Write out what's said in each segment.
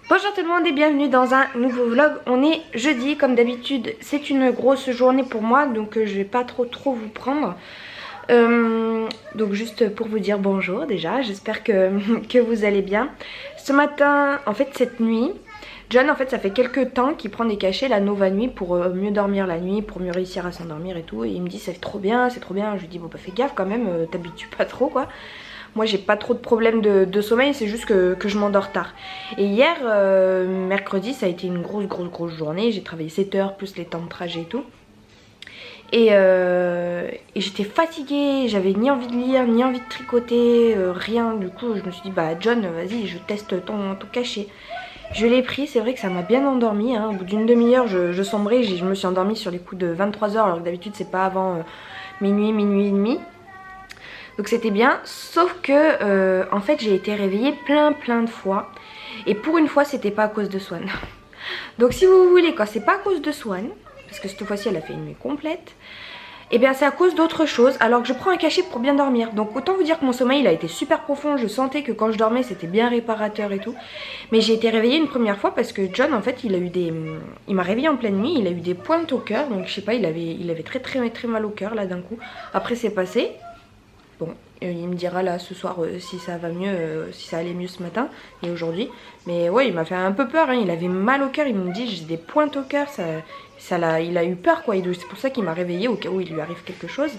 Bonjour tout le monde et bienvenue dans un nouveau vlog. On est jeudi, comme d'habitude c'est une grosse journée pour moi, donc je vais pas trop vous prendre. Donc juste pour vous dire bonjour déjà, j'espère que vous allez bien. Ce matin, en fait cette nuit, John en fait ça fait quelques temps qu'il prend des cachets, la Nova Nuit, pour mieux dormir la nuit, pour mieux réussir à s'endormir et tout. Et il me dit c'est trop bien, c'est trop bien. Je lui dis bon bah fais gaffe quand même, t'habitues pas trop quoi. Moi j'ai pas trop de problèmes de sommeil, c'est juste que je m'endors tard. Et hier, mercredi, ça a été une grosse journée. J'ai travaillé 7 heures plus les temps de trajet et tout. Et j'étais fatiguée, j'avais ni envie de lire, ni envie de tricoter, rien. Du coup je me suis dit bah John vas-y je teste ton cachet. Je l'ai pris, c'est vrai que ça m'a bien endormie hein. Au bout d'une demi-heure je sombrais, je me suis endormie sur les coups de 23 h alors que d'habitude c'est pas avant minuit et demi. Donc c'était bien, sauf que en fait j'ai été réveillée plein de fois. Et pour une fois c'était pas à cause de Swan. Donc si vous voulez, quand c'est pas à cause de Swan, parce que cette fois-ci elle a fait une nuit complète, et bien c'est à cause d'autre chose, alors que je prends un cachet pour bien dormir. Donc autant vous dire que mon sommeil il a été super profond, je sentais que quand je dormais c'était bien réparateur et tout. Mais j'ai été réveillée une première fois parce que John en fait il m'a réveillée en pleine nuit, il a eu des pointes au cœur. Donc je sais pas, il avait très mal au cœur là d'un coup. Après c'est passé. Bon, il me dira là ce soir si ça va mieux, si ça allait mieux ce matin et aujourd'hui. Mais ouais, il m'a fait un peu peur, hein. Il avait mal au cœur, il me dit j'ai des pointes au cœur, il a eu peur quoi. C'est pour ça qu'il m'a réveillée au cas où il lui arrive quelque chose.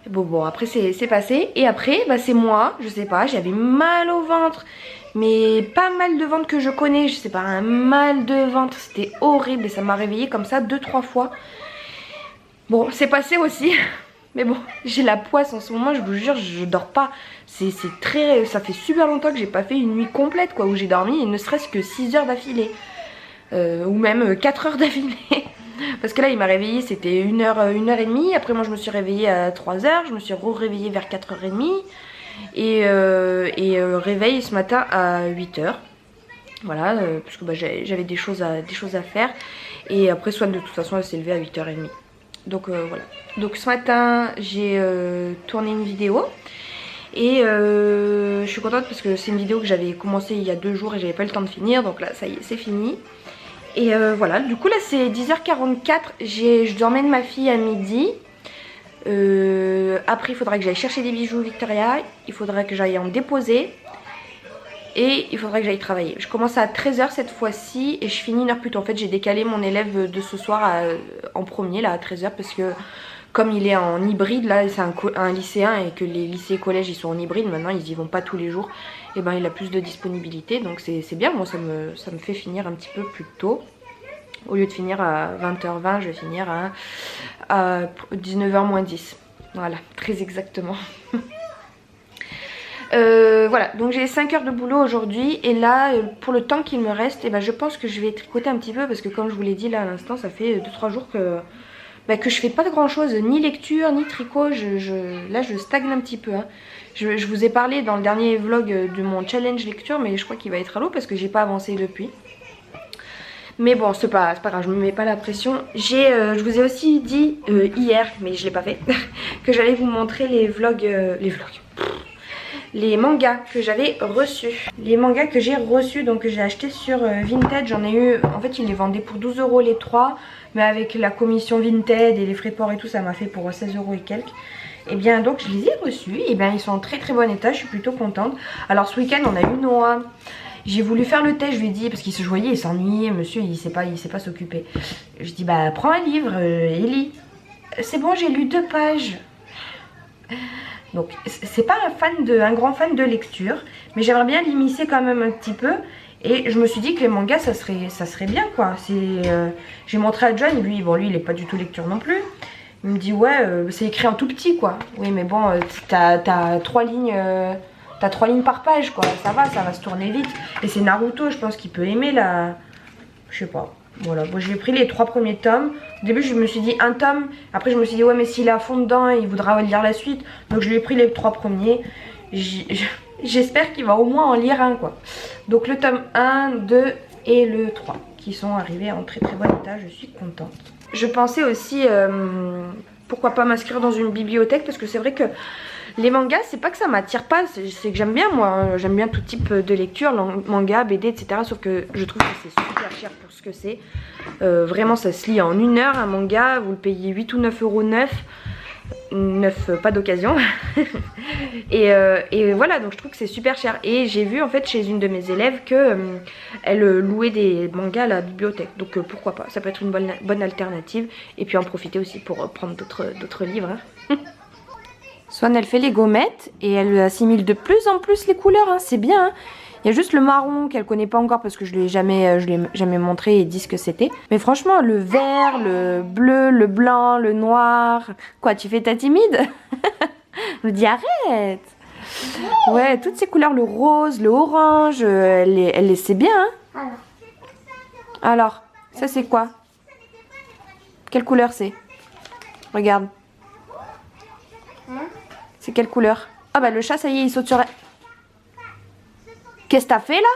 Bon après c'est passé. Et après, bah, c'est moi, je sais pas, j'avais mal au ventre. Mais pas mal de ventre que je connais, je sais pas, un mal de ventre, c'était horrible. Et ça m'a réveillée comme ça 2-3 fois. Bon, c'est passé aussi. Mais bon, j'ai la poisse en ce moment, je vous jure, je dors pas. Ça fait super longtemps que j'ai pas fait une nuit complète quoi, où j'ai dormi ne serait-ce que 6 heures d'affilée. Ou même 4 heures d'affilée. Parce que là il m'a réveillée, c'était 1h30. Après moi je me suis réveillée à 3 h, je me suis réveillée vers 4h30. Et réveil ce matin à 8 h. Voilà, parce que bah, j'avais des choses à faire. Et après Swan de toute façon elle s'est levée à 8h30. Donc voilà. Donc ce matin j'ai tourné une vidéo. Et je suis contente parce que c'est une vidéo que j'avais commencé il y a 2 jours et j'avais pas eu le temps de finir. Donc là ça y est, c'est fini. Et voilà, du coup là c'est 10h44. Je dois emmener ma fille à midi. Après il faudra que j'aille chercher des bijoux Victoria. Il faudra que j'aille en déposer. Et il faudrait que j'aille travailler. Je commence à 13 h cette fois-ci et je finis une heure plus tôt. En fait j'ai décalé mon élève de ce soir en premier là à 13 h parce que comme il est en hybride là, c'est un lycéen et que les lycées et collèges ils sont en hybride, maintenant ils y vont pas tous les jours. Et ben il a plus de disponibilité donc c'est bien. Moi ça me fait finir un petit peu plus tôt. Au lieu de finir à 20h20 je vais finir à 19h moins 10. Voilà, très exactement. Voilà, donc j'ai 5 heures de boulot aujourd'hui. Et là pour le temps qu'il me reste, ben, je pense que je vais tricoter un petit peu. Parce que comme je vous l'ai dit là à l'instant, ça fait 2-3 jours que je fais pas de grand chose, ni lecture ni tricot. Là je stagne un petit peu hein. Je vous ai parlé dans le dernier vlog de mon challenge lecture, mais je crois qu'il va être à l'eau parce que j'ai pas avancé depuis. Mais bon c'est pas grave, je me mets pas la pression. Je vous ai aussi dit hier, mais je l'ai pas fait, que j'allais vous montrer les mangas que j'avais reçus. Les mangas que j'ai reçus, donc que j'ai acheté sur Vinted. J'en ai eu, en fait ils les vendaient pour 12 € les 3. Mais avec la commission Vinted et les frais de port et tout, ça m'a fait pour 16 € et quelques. Et bien donc je les ai reçus. Et bien ils sont en très bon état, je suis plutôt contente. Alors ce week-end on a eu Noah. J'ai voulu faire le test, je lui ai dit, parce qu'il se voyait, il s'ennuyait, monsieur il sait pas s'occuper. Je dis bah prends un livre et lis. C'est bon, j'ai lu 2 pages. Donc c'est pas un grand fan de lecture, mais j'aimerais bien l'immiscer quand même un petit peu. Et je me suis dit que les mangas ça serait bien quoi. J'ai montré à John, lui il est pas du tout lecture non plus. Il me dit ouais c'est écrit en tout petit quoi. Oui mais bon t'as 3 lignes. T'as 3 lignes par page quoi, ça va se tourner vite. Et c'est Naruto, je pense qu'il peut aimer la... Je sais pas. Voilà, bon, j'ai pris les 3 premiers tomes. Au début je me suis dit un tome. Après je me suis dit ouais mais s'il est à fond dedans il voudra lire la suite. Donc je lui ai pris les 3 premiers. J'espère qu'il va au moins en lire un quoi. Donc le tome 1, 2 et le 3 qui sont arrivés en très bon état, je suis contente. Je pensais aussi pourquoi pas m'inscrire dans une bibliothèque parce que c'est vrai que Les mangas, c'est pas que ça m'attire pas, c'est que j'aime bien moi, j'aime bien tout type de lecture, manga, BD, etc. Sauf que je trouve que c'est super cher pour ce que c'est. Vraiment, ça se lit en 1 heure un manga, vous le payez 8 ou 9 euros neuf. 9 pas d'occasion. et voilà, donc je trouve que c'est super cher. Et j'ai vu en fait chez une de mes élèves que elle louait des mangas à la bibliothèque. Donc pourquoi pas, ça peut être une bonne alternative. Et puis en profiter aussi pour prendre d'autres livres. Hein. Swan elle fait les gommettes et elle assimile de plus en plus les couleurs, hein. C'est bien. Hein. Il y a juste le marron qu'elle connaît pas encore parce que je l'ai jamais montré et dit ce que c'était. Mais franchement, le vert, le bleu, le blanc, le noir... Quoi, tu fais ta timide? Je me dis arrête. Ouais, toutes ces couleurs, le rose, le orange, elle les sait bien. Hein. Alors, ça c'est quoi? Quelle couleur c'est? Regarde. C'est quelle couleur? Ah bah le chat, ça y est, il saute sur la... Qu'est-ce que t'as fait là?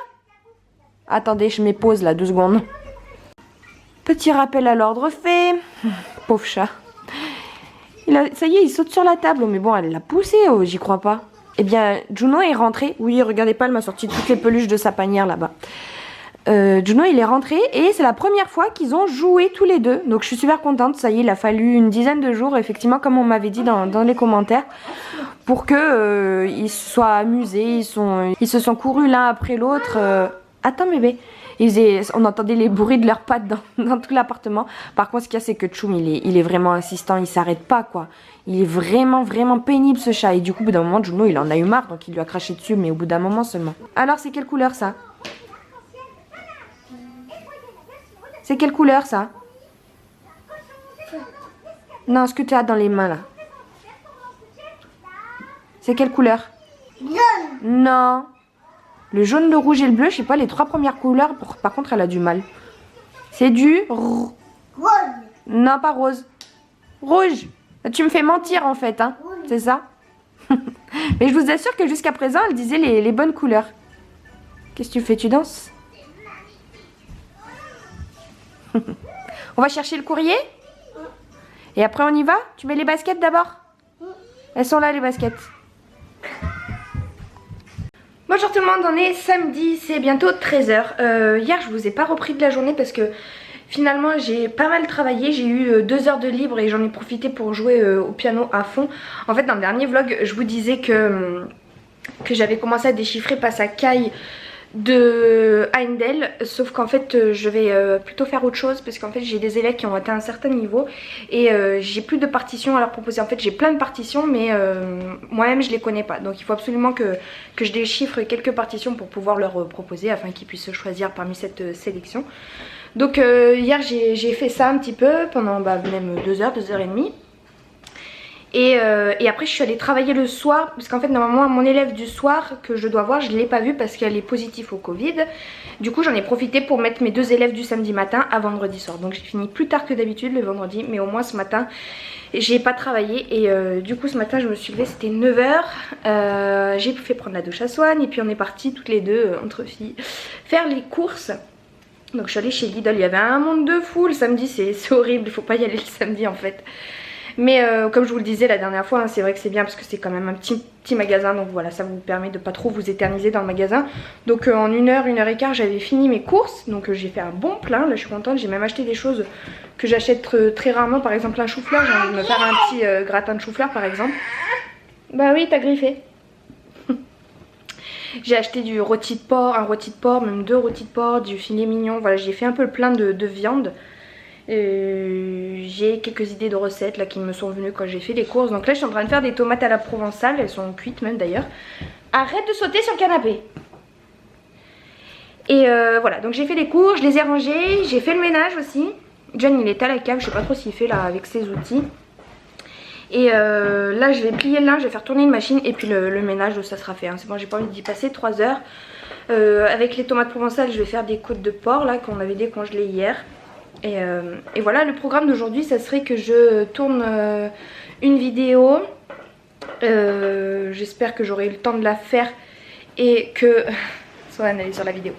Attendez, je mets pause là, 2 secondes. Petit rappel à l'ordre fait. Pauvre chat. Ça y est, il saute sur la table. Mais bon, elle l'a poussé, oh, j'y crois pas. Eh bien, Juno est rentré. Oui, regardez pas, elle m'a sorti toutes les peluches de sa panière là-bas. Juno, il est rentré et c'est la première fois qu'ils ont joué tous les deux. Donc je suis super contente. Ça y est, il a fallu une dizaine de jours, effectivement, comme on m'avait dit dans les commentaires, pour que ils se soient amusés. Ils se sont courus l'un après l'autre. Attends bébé. On entendait les bruits de leurs pattes dans tout l'appartement. Par contre, ce qu'il y a, c'est que Tchoum, il est vraiment insistant. Il s'arrête pas, quoi. Il est vraiment, vraiment pénible, ce chat. Et du coup, au bout d'un moment, Juno, il en a eu marre. Donc il lui a craché dessus, mais au bout d'un moment seulement. Alors, c'est quelle couleur, ça? C'est quelle couleur, ça? Non, ce que tu as dans les mains, là. C'est quelle couleur? Jaune. Non. Le jaune, le rouge et le bleu, je sais pas, les 3 premières couleurs, par contre, elle a du mal. C'est du... Rose. Non, pas rose. Rouge. Tu me fais mentir, en fait, hein. C'est ça? Mais je vous assure que jusqu'à présent, elle disait les bonnes couleurs. Qu'est-ce que tu fais? Tu danses? On va chercher le courrier? Et après on y va? Tu mets les baskets d'abord? Elles sont là les baskets. Bonjour tout le monde, on est samedi, c'est bientôt 13 h. Hier je vous ai pas repris de la journée parce que finalement j'ai pas mal travaillé. J'ai eu 2 heures de libre et j'en ai profité pour jouer au piano à fond. En fait dans le dernier vlog je vous disais que j'avais commencé à déchiffrer Passacaglia de Haendel, sauf qu'en fait je vais plutôt faire autre chose parce qu'en fait j'ai des élèves qui ont atteint un certain niveau et j'ai plus de partitions à leur proposer. En fait j'ai plein de partitions mais moi-même je les connais pas, donc il faut absolument que je déchiffre quelques partitions pour pouvoir leur proposer afin qu'ils puissent choisir parmi cette sélection. Donc hier j'ai fait ça un petit peu pendant même 2 heures, 2 heures et demie. Et après je suis allée travailler le soir parce qu'en fait normalement mon élève du soir que je dois voir je ne l'ai pas vue parce qu'elle est positive au Covid. Du coup j'en ai profité pour mettre mes 2 élèves du samedi matin à vendredi soir. Donc j'ai fini plus tard que d'habitude le vendredi, mais au moins ce matin j'ai pas travaillé. Et du coup ce matin je me suis levée, c'était 9 h. J'ai fait prendre la douche à Swan et puis on est partis toutes les deux entre filles faire les courses. Donc je suis allée chez Lidl, il y avait un monde de fou le samedi, c'est horrible, il faut pas y aller le samedi en fait. Mais comme je vous le disais la dernière fois, hein, c'est vrai que c'est bien parce que c'est quand même un petit magasin. Donc voilà, ça vous permet de pas trop vous éterniser dans le magasin. Donc en 1 heure, 1 heure et quart, j'avais fini mes courses. Donc j'ai fait un bon plein, là je suis contente. J'ai même acheté des choses que j'achète très rarement. Par exemple un chou-fleur, j'ai envie de me faire un petit gratin de chou-fleur par exemple. Bah oui, t'as griffé. J'ai acheté du rôti de porc, un rôti de porc, même 2 rôtis de porc, du filet mignon. Voilà, j'ai fait un peu le plein de viande. J'ai quelques idées de recettes là qui me sont venues quand j'ai fait les courses. Donc là je suis en train de faire des tomates à la provençale. Elles sont cuites même d'ailleurs. Arrête de sauter sur le canapé. Et voilà, donc j'ai fait les courses, je les ai rangées. J'ai fait le ménage aussi. John il est à la cave, je sais pas trop s'il fait là avec ses outils. Et là je vais plier le linge, je vais faire tourner une machine. Et puis le ménage ça sera fait, hein. C'est bon, j'ai pas envie d'y passer 3 heures. Avec les tomates provençales je vais faire des côtes de porc là qu'on avait décongelées hier. Et voilà, le programme d'aujourd'hui ça serait que je tourne une vidéo. J'espère que j'aurai eu le temps de la faire et que... soit analysée sur la vidéo.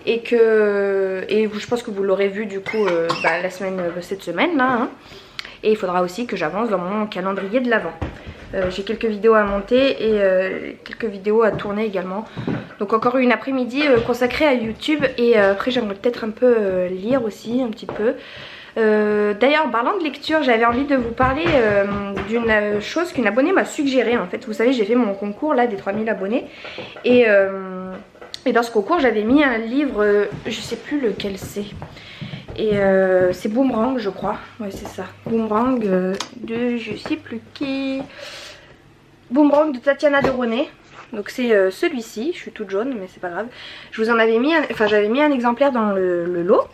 Et je pense que vous l'aurez vu du coup cette semaine là. Hein. Et il faudra aussi que j'avance dans mon calendrier de l'Avent. J'ai quelques vidéos à monter et quelques vidéos à tourner également. Donc encore une après-midi consacrée à YouTube et après j'aimerais peut-être un peu lire aussi un petit peu. D'ailleurs en parlant de lecture, j'avais envie de vous parler d'une chose qu'une abonnée m'a suggéré en fait. Vous savez, j'ai fait mon concours là des 3000 abonnés et dans ce concours j'avais mis un livre, je sais plus lequel c'est. Et c'est Boomerang je crois, ouais c'est ça, Boomerang de je sais plus qui, Boomerang de Tatiana de René. Donc c'est celui-ci, je suis toute jaune mais c'est pas grave. Je vous en avais mis, j'avais mis un exemplaire dans le lot.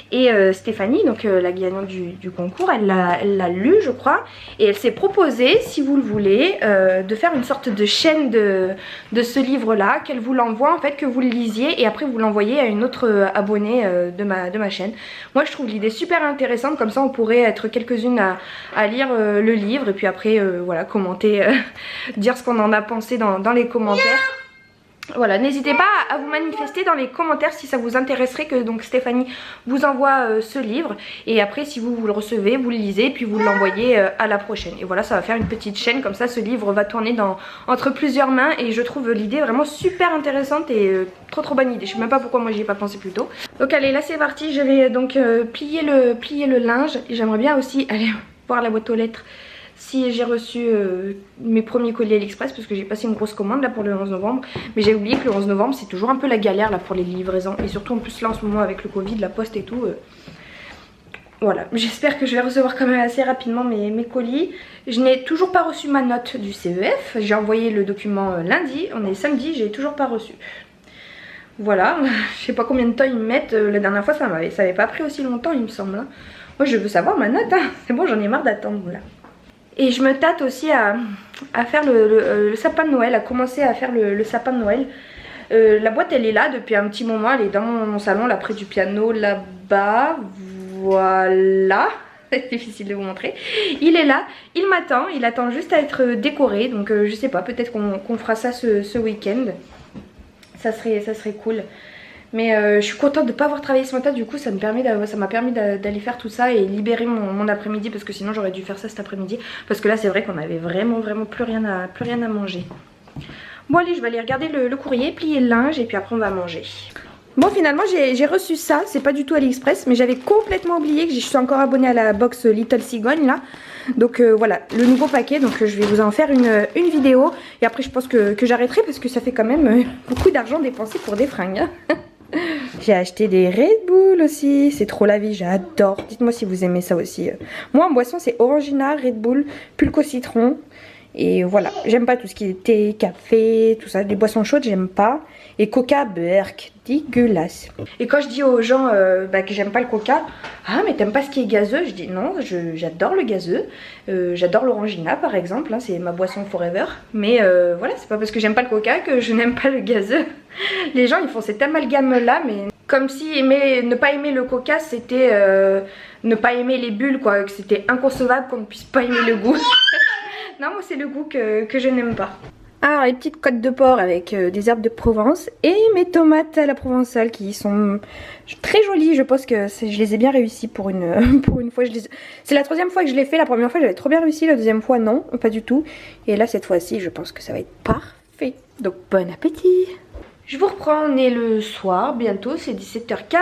Et Stéphanie, donc la gagnante du concours, elle l'a lu je crois. Et elle s'est proposée, si vous le voulez, de faire une sorte de chaîne de ce livre là, qu'elle vous l'envoie en fait, que vous le lisiez. Et après vous l'envoyez à une autre abonnée de ma chaîne. Moi je trouve l'idée super intéressante, comme ça on pourrait être quelques-unes à lire le livre. Et puis après voilà, commenter, dire ce qu'on en a pensé dans les commentaires. Voilà, n'hésitez pas à vous manifester dans les commentaires si ça vous intéresserait que donc Stéphanie vous envoie ce livre. Et après si vous le recevez, vous le lisez puis vous l'envoyez à la prochaine. Et voilà, ça va faire une petite chaîne comme ça, ce livre va tourner entre plusieurs mains. Et je trouve l'idée vraiment super intéressante et trop bonne idée. Je sais même pas pourquoi moi j'y ai pas pensé plus tôt. Donc allez, là c'est parti, je vais donc plier le linge. Et j'aimerais bien aussi aller voir la boîte aux lettres si j'ai reçu mes premiers colis AliExpress, parce que j'ai passé une grosse commande là pour le 11 novembre. Mais j'ai oublié que le 11 novembre c'est toujours un peu la galère là pour les livraisons. Et surtout en plus là en ce moment avec le Covid, la poste et tout. Voilà, j'espère que je vais recevoir quand même assez rapidement mes colis. Je n'ai toujours pas reçu ma note du CEF. J'ai envoyé le document lundi, on est samedi, j'ai toujours pas reçu. Voilà, je sais pas combien de temps ils me mettent. La dernière fois ça avait pas pris aussi longtemps il me semble. Hein. Moi je veux savoir ma note, hein. C'est bon, j'en ai marre d'attendre là. Et je me tâte aussi à faire le sapin de Noël, à commencer à faire le sapin de Noël. La boîte elle est là depuis un petit moment, elle est dans mon salon là près du piano là-bas. Voilà, c'est difficile de vous montrer. Il est là, il m'attend, il attend juste à être décoré. Donc je sais pas, peut-être qu'on fera ça ce week-end. Ça serait cool. Mais je suis contente de ne pas avoir travaillé ce matin, du coup ça m'a permis d'aller faire tout ça et libérer mon après-midi, parce que sinon j'aurais dû faire ça cet après-midi. Parce que là c'est vrai qu'on avait vraiment plus rien à manger. Bon allez, je vais aller regarder le courrier, plier le linge et puis après on va manger. Bon finalement j'ai reçu ça, c'est pas du tout AliExpress, mais j'avais complètement oublié que je suis encore abonnée à la box Little Cigogne là. Donc voilà, le nouveau paquet, donc je vais vous en faire une vidéo. Et après je pense que j'arrêterai parce que ça fait quand même beaucoup d'argent dépensé pour des fringues. J'ai acheté des Red Bull aussi, c'est trop la vie, j'adore. Dites-moi si vous aimez ça aussi. Moi en boisson c'est Orangina, Red Bull, Pulco Citron. Et voilà, j'aime pas tout ce qui est thé, café, tout ça. Les boissons chaudes j'aime pas. Et coca, berk, dégueulasse. Et quand je dis aux gens que j'aime pas le coca, ah mais t'aimes pas ce qui est gazeux? Je dis non, j'adore le gazeux. J'adore l'orangina par exemple, hein, c'est ma boisson forever. Mais voilà, c'est pas parce que j'aime pas le coca que je n'aime pas le gazeux. Les gens ils font cet amalgame là, mais comme si ne pas aimer le coca c'était ne pas aimer les bulles quoi, que c'était inconcevable qu'on ne puisse pas aimer le goût. Non, moi c'est le goût que je n'aime pas. Alors les petites côtes de porc avec des herbes de Provence et mes tomates à la provençale qui sont très jolies. Je pense que je les ai bien réussies pour une fois. C'est la troisième fois que je l'ai fait. La première fois j'avais trop bien réussi, la deuxième fois non, pas du tout. Et là cette fois-ci je pense que ça va être parfait. Donc bon appétit. Je vous reprends, on est le soir bientôt, c'est 17h15.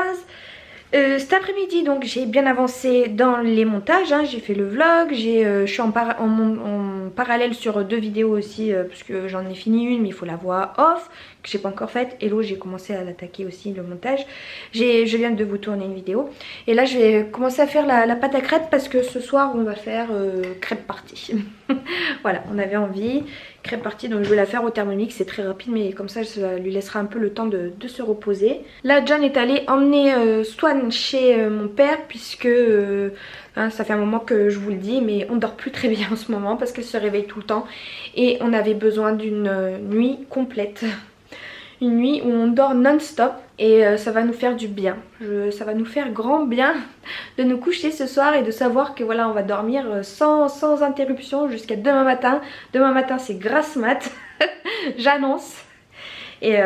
Cet après-midi donc j'ai bien avancé dans les montages, hein. J'ai fait le vlog, je suis en parallèle sur 2 vidéos aussi parce que j'en ai fini une mais il faut la voix off que j'ai pas encore faite, et l'autre j'ai commencé à l'attaquer aussi le montage. Je viens de vous tourner une vidéo et là je vais commencer à faire la pâte à crêpes parce que ce soir on va faire crêpes party. Voilà, on avait envie, crêpes party, donc je vais la faire au Thermomix, c'est très rapide mais comme ça lui laissera un peu le temps de se reposer. Là John est allé emmener Swan chez mon père puisque hein, ça fait un moment que je vous le dis mais on dort plus très bien en ce moment parce qu'elle se réveille tout le temps et on avait besoin d'une nuit complète. Une nuit où on dort non-stop et ça va nous faire du bien. Ça va nous faire grand bien de nous coucher ce soir et de savoir que voilà on va dormir sans interruption jusqu'à demain matin. Demain matin c'est grasse mat, j'annonce. Et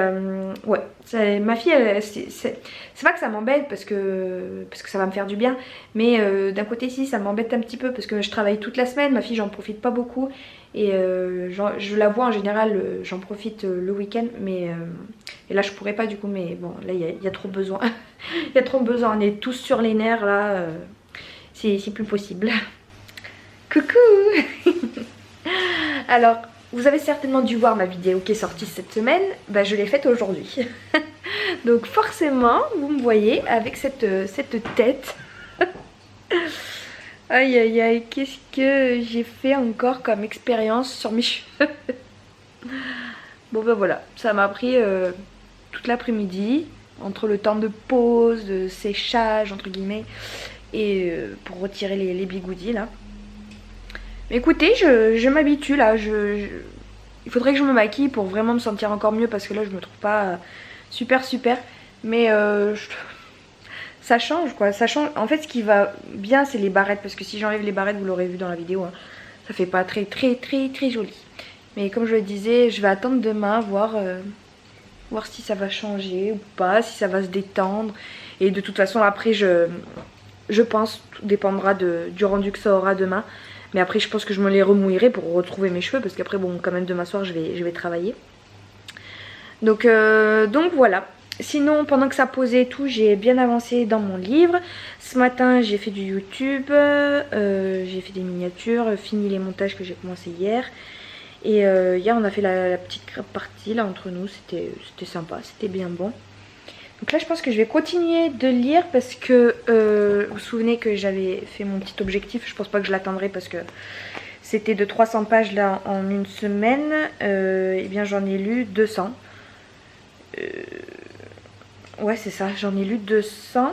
ouais, ma fille, c'est pas que ça m'embête parce que ça va me faire du bien. Mais d'un côté si, ça m'embête un petit peu parce que je travaille toute la semaine. Ma fille, j'en profite pas beaucoup. Et je la vois en général, j'en profite le week-end. Mais et là je pourrais pas du coup. Mais bon, là il y a trop besoin. Il y a trop besoin, on est tous sur les nerfs là. C'est plus possible. Coucou. Alors, vous avez certainement dû voir ma vidéo qui est sortie cette semaine. Bah, je l'ai faite aujourd'hui. Donc forcément, vous me voyez avec cette tête. Aïe aïe aïe, qu'est-ce que j'ai fait encore comme expérience sur mes cheveux. Bon ben voilà, ça m'a pris toute l'après-midi. Entre le temps de pause, de séchage entre guillemets. Et pour retirer les bigoudis là. Mais écoutez, je m'habitue là. Il faudrait que je me maquille pour vraiment me sentir encore mieux. Parce que là je me trouve pas super. Mais ça change quoi. Ça change. En fait ce qui va bien c'est les barrettes. Parce que si j'enlève les barrettes, vous l'aurez vu dans la vidéo, hein, ça fait pas très joli. Mais comme je le disais, je vais attendre demain voir si ça va changer ou pas, si ça va se détendre. Et de toute façon après je pense, tout dépendra du rendu que ça aura demain. Mais après je pense que je me les remouillerai pour retrouver mes cheveux. Parce qu'après bon quand même demain soir je vais travailler. Donc voilà. Sinon pendant que ça posait et tout, j'ai bien avancé dans mon livre. Ce matin j'ai fait du YouTube, j'ai fait des miniatures, fini les montages que j'ai commencé hier. Et hier on a fait la petite partie là entre nous, c'était sympa, c'était bien bon. Donc là je pense que je vais continuer de lire parce que vous vous souvenez que j'avais fait mon petit objectif. Je pense pas que je l'atteindrai parce que c'était de 300 pages là en une semaine. Et bien j'en ai lu 200. Ouais c'est ça, j'en ai lu 200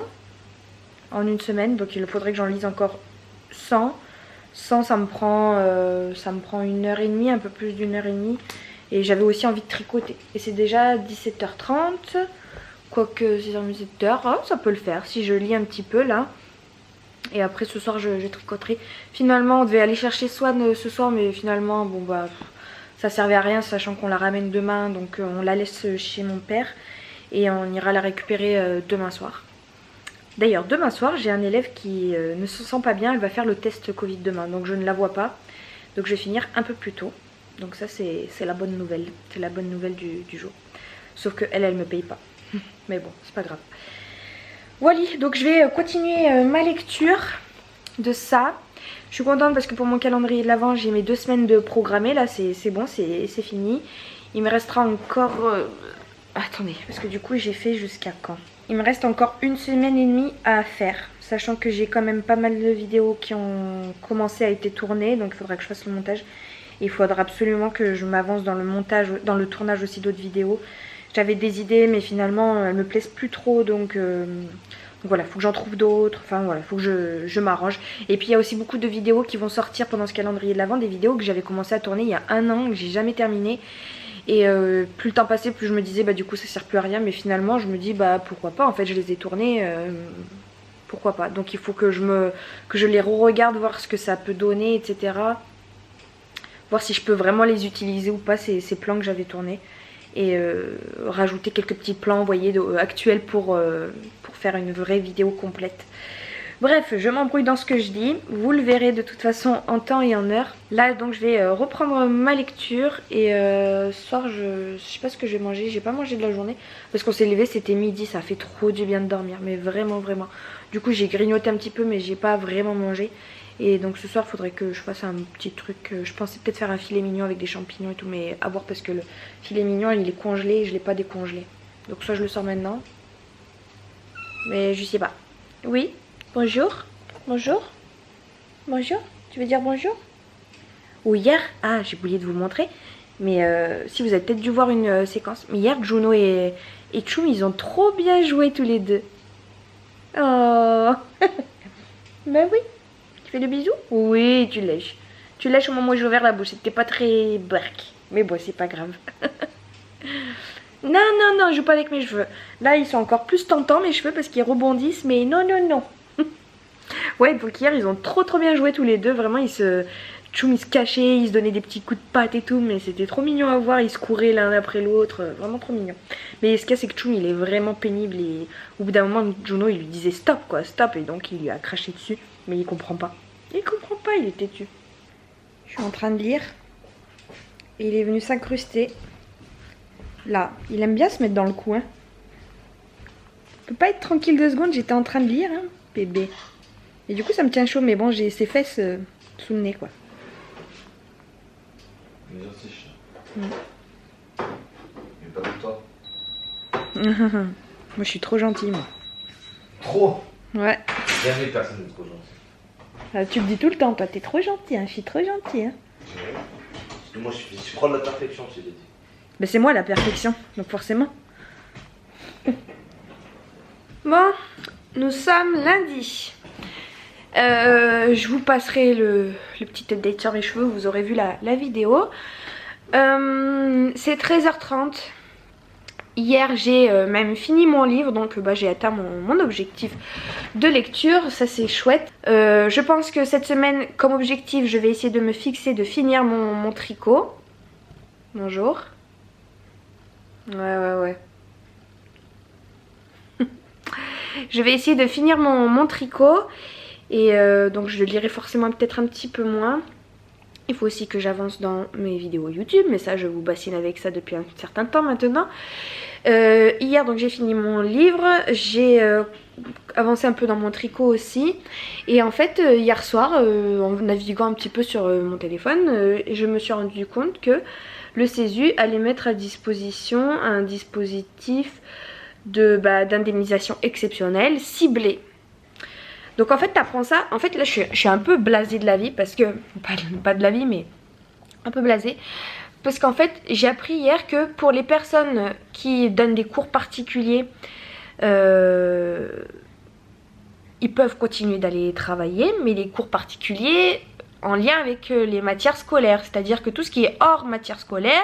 en une semaine. Donc il faudrait que j'en lise encore 100. 100 ça me prend 1h30, un peu plus d'1h30. Et j'avais aussi envie de tricoter. Et c'est déjà 17h30. Quoique 6h, 7h, oh, ça peut le faire si je lis un petit peu là. Et après ce soir je tricoterai. Finalement on devait aller chercher Swan ce soir. Mais finalement bon bah ça servait à rien sachant qu'on la ramène demain. Donc on la laisse chez mon père. Et on ira la récupérer demain soir. D'ailleurs demain soir j'ai un élève qui ne se sent pas bien. Elle va faire le test Covid demain. Donc je ne la vois pas. Donc je vais finir un peu plus tôt. Donc ça c'est la bonne nouvelle. C'est la bonne nouvelle du jour. Sauf que elle me paye pas. Mais bon c'est pas grave. Voilà, donc je vais continuer ma lecture de ça. Je suis contente parce que pour mon calendrier de l'Avent j'ai mes 2 semaines de programmé. Là c'est bon, c'est fini. Il me restera encore... attendez, parce que du coup j'ai fait jusqu'à quand? Il me reste encore 1 semaine et demie à faire. Sachant que j'ai quand même pas mal de vidéos qui ont commencé à être tournées. Donc il faudra que je fasse le montage. Et il faudra absolument que je m'avance dans le montage, dans le tournage aussi d'autres vidéos. J'avais des idées mais finalement elles me plaisent plus trop. Donc voilà, faut que j'en trouve d'autres. Enfin voilà, faut que je m'arrange. Et puis il y a aussi beaucoup de vidéos qui vont sortir pendant ce calendrier de l'Avent. Des vidéos que j'avais commencé à tourner il y a 1 an, que j'ai jamais terminé. Et plus le temps passait, plus je me disais bah du coup ça sert plus à rien. Mais finalement je me dis bah pourquoi pas, en fait je les ai tournés, pourquoi pas. Donc il faut que je les re-regarde, voir ce que ça peut donner, etc. Voir si je peux vraiment les utiliser ou pas, ces plans que j'avais tournés. Et rajouter quelques petits plans, vous voyez, actuels pour faire une vraie vidéo complète. Bref, je m'embrouille dans ce que je dis. Vous le verrez de toute façon en temps et en heure. Là donc je vais reprendre ma lecture. Et ce soir je sais pas ce que je vais manger. J'ai pas mangé de la journée parce qu'on s'est levé, c'était midi. Ça fait trop du bien de dormir, mais vraiment. Du coup j'ai grignoté un petit peu mais j'ai pas vraiment mangé. Et donc ce soir il faudrait que je fasse un petit truc. Je pensais peut-être faire un filet mignon avec des champignons et tout. Mais à voir parce que le filet mignon il est congelé et je l'ai pas décongelé. Donc soit je le sors maintenant. Mais je sais pas. Oui. Bonjour. Bonjour. Bonjour. Tu veux dire bonjour? Ou hier, ah j'ai oublié de vous montrer. Mais si vous avez peut-être dû voir une séquence. Mais hier Juno et Chum ils ont trop bien joué tous les deux. Oh. Ben oui. Tu fais le bisou? Oui tu lèches. Tu lèches au moment où j'ai ouvert la bouche. C'était pas très bark. Mais bon c'est pas grave. Non, je joue pas avec mes cheveux. Là, ils sont encore plus tentants, mes cheveux, parce qu'ils rebondissent. Mais non. Ouais, donc hier, ils ont trop bien joué tous les deux. Vraiment, Tchoum il se cachait, il se donnait des petits coups de patte et tout, mais c'était trop mignon à voir, ils se couraient l'un après l'autre, vraiment trop mignon. Mais ce qu'il y a c'est que Tchoum il est vraiment pénible et au bout d'un moment Juno il lui disait stop quoi, stop, et donc il lui a craché dessus, mais il comprend pas. Il comprend pas, il est têtu. Je suis en train de lire et il est venu s'incruster. Là, il aime bien se mettre dans le coin. Je peux pas être tranquille 2 secondes, j'étais en train de lire, hein, bébé. Et du coup ça me tient chaud, mais bon j'ai ses fesses sous le nez quoi. C'est chiant. Mais pas comme toi. Moi je suis trop gentille moi. Trop. Ouais. Jamais personne n'est trop gentil. Ah, tu le dis tout le temps, toi t'es trop gentil, hein. Je suis trop gentille. Hein. Parce que moi je prends de la perfection, je l'ai dit. Mais c'est moi la perfection, donc forcément. Bon, nous sommes lundi. Je vous passerai le petit update sur mes cheveux, vous aurez vu la vidéo. C'est 13h30. Hier j'ai même fini mon livre, donc j'ai atteint mon objectif de lecture, ça c'est chouette. Je pense que cette semaine comme objectif je vais essayer de me fixer de finir mon tricot. Bonjour. Ouais. Je vais essayer de finir mon tricot. Et donc je le lirai forcément peut-être un petit peu moins. Il faut aussi que j'avance dans mes vidéos YouTube, mais ça je vous bassine avec ça depuis un certain temps maintenant. Hier donc j'ai fini mon livre, j'ai avancé un peu dans mon tricot aussi. Et en fait hier soir en naviguant un petit peu sur mon téléphone, je me suis rendu compte que le CESU allait mettre à disposition un dispositif d'indemnisation exceptionnelle ciblée. Donc en fait t'apprends ça, en fait là je suis un peu blasée de la vie parce que, pas de la vie mais un peu blasée. Parce qu'en fait j'ai appris hier que pour les personnes qui donnent des cours particuliers, ils peuvent continuer d'aller travailler, mais les cours particuliers en lien avec les matières scolaires, c'est-à-dire que tout ce qui est hors matière scolaire,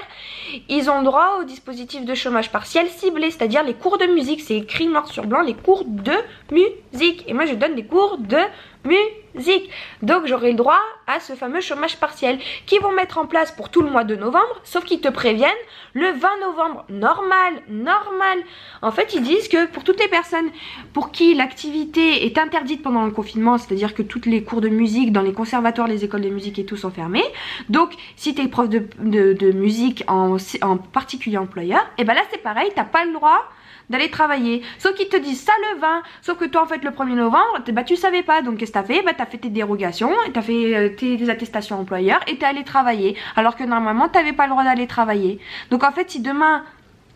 ils ont droit au dispositif de chômage partiel ciblé, c'est-à-dire les cours de musique, c'est écrit noir sur blanc, les cours de musique, et moi je donne des cours de musique, donc j'aurai le droit à ce fameux chômage partiel qu'ils vont mettre en place pour tout le mois de novembre, sauf qu'ils te préviennent le 20 novembre, normal. En fait ils disent que pour toutes les personnes pour qui l'activité est interdite pendant le confinement, c'est-à-dire que toutes les cours de musique dans les conservatoires, les écoles de musique et tout sont fermés, donc si tu es prof de musique en particulier employeur, et ben là c'est pareil, t'as pas le droit d'aller travailler, sauf qu'ils te disent ça le 20, sauf que toi en fait le 1er novembre tu savais pas, donc qu'est-ce que t'as fait, t'as fait tes dérogations, t'as fait tes attestations employeurs et t'es allé travailler, alors que normalement t'avais pas le droit d'aller travailler. Donc en fait si demain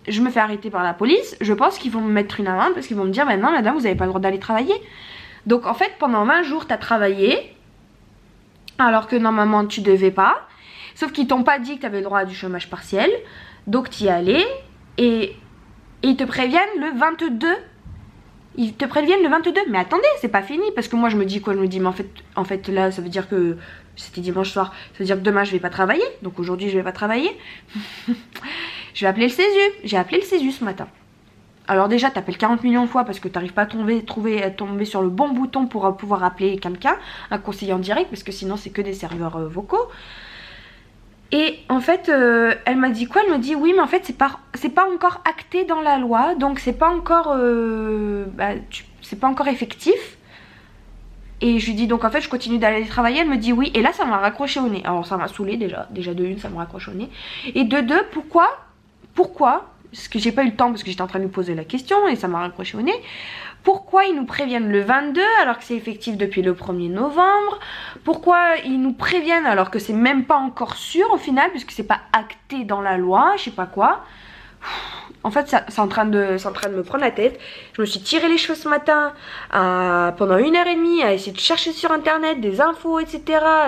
je me fais arrêter par la police, je pense qu'ils vont me mettre une amende parce qu'ils vont me dire non madame vous avez pas le droit d'aller travailler. Donc en fait pendant 20 jours t'as travaillé alors que normalement tu devais pas, sauf qu'ils t'ont pas dit que t'avais le droit à du chômage partiel, donc t'y allais et ils te préviennent le 22. Ils te préviennent le 22. Mais attendez, c'est pas fini. Parce que moi je me dis quoi? Je me dis mais en fait là ça veut dire que c'était dimanche soir. Ça veut dire que demain je vais pas travailler. Donc aujourd'hui je vais pas travailler. Je vais appeler le CESU. J'ai appelé le CESU ce matin. Alors déjà t'appelles 40 millions de fois parce que t'arrives pas à tomber sur le bon bouton pour pouvoir appeler quelqu'un, un conseiller en direct, parce que sinon c'est que des serveurs vocaux. Et en fait elle m'a dit quoi? Elle me dit oui mais en fait c'est pas encore acté dans la loi, donc c'est pas encore c'est pas encore effectif. Et je lui dis donc en fait je continue d'aller travailler. Elle me dit oui, et là ça m'a raccroché au nez. Alors ça m'a saoulé déjà de une ça me raccroche au nez, et de deux pourquoi parce que j'ai pas eu le temps, parce que j'étais en train de lui poser la question et ça m'a raccroché au nez. Pourquoi ils nous préviennent le 22 alors que c'est effectif depuis le 1er novembre? Pourquoi ils nous préviennent alors que c'est même pas encore sûr au final, puisque c'est pas acté dans la loi, je sais pas quoi. En fait c'est en train de me prendre la tête. Je me suis tiré les cheveux ce matin pendant 1h30 à essayer de chercher sur internet des infos etc.